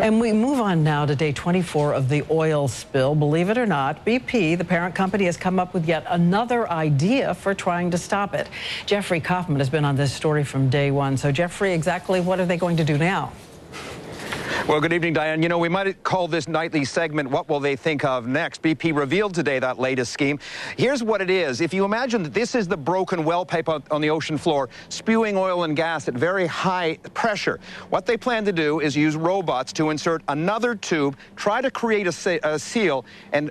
And we move on now to day 24 of the oil spill. Believe it or not, BP, the parent company, has come up with yet another idea for trying to stop it. Jeffrey Kaufman has been on this story from day one. So, Jeffrey, exactly what are they going to do now? Well, good evening, Diane. You know, we might call this nightly segment, What Will They Think of Next? BP revealed today that latest scheme. Here's what it is. If you imagine that this is the broken well pipe on the ocean floor, spewing oil and gas at very high pressure, what they plan to do is use robots to insert another tube, try to create a seal, and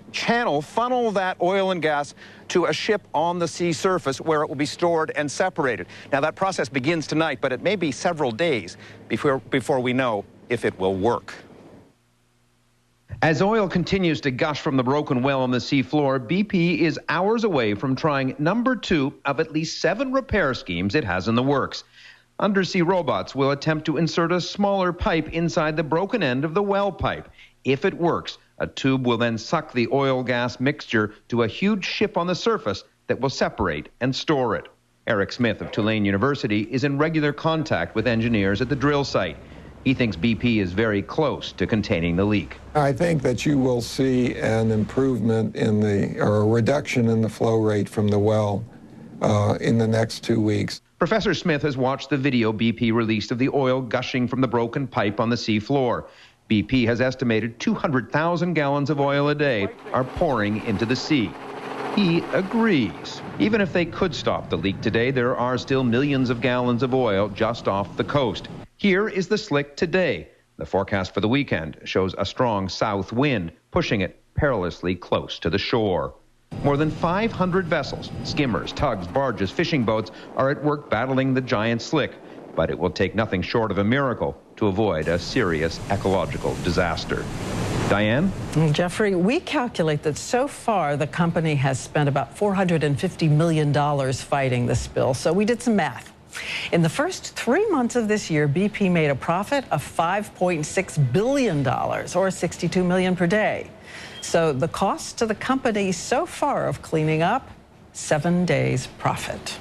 funnel that oil and gas to a ship on the sea surface where it will be stored and separated. Now, that process begins tonight, but it may be several days before we know if it will work. As oil continues to gush from the broken well on the seafloor, BP is hours away from trying number 2 of at least 7 repair schemes it has in the works. Undersea robots will attempt to insert a smaller pipe inside the broken end of the well pipe. If it works, a tube will then suck the oil-gas mixture to a huge ship on the surface that will separate and store it. Eric Smith of Tulane University is in regular contact with engineers at the drill site. He thinks BP is very close to containing the leak. I think that you will see an improvement or a reduction in the flow rate from the well in the next 2 weeks. Professor Smith has watched the video BP released of the oil gushing from the broken pipe on the seafloor. BP has estimated 200,000 gallons of oil a day are pouring into the sea. He agrees. Even if they could stop the leak today, there are still millions of gallons of oil just off the coast. Here is the slick today. The forecast for the weekend shows a strong south wind, pushing it perilously close to the shore. More than 500 vessels, skimmers, tugs, barges, fishing boats are at work battling the giant slick, but it will take nothing short of a miracle to avoid a serious ecological disaster. Diane? Jeffrey, we calculate that so far the company has spent about $450 million fighting the spill, so we did some math. In the first 3 months of this year, BP made a profit of $5.6 billion, or $62 million per day. So the cost to the company so far of cleaning up, 7 days profit.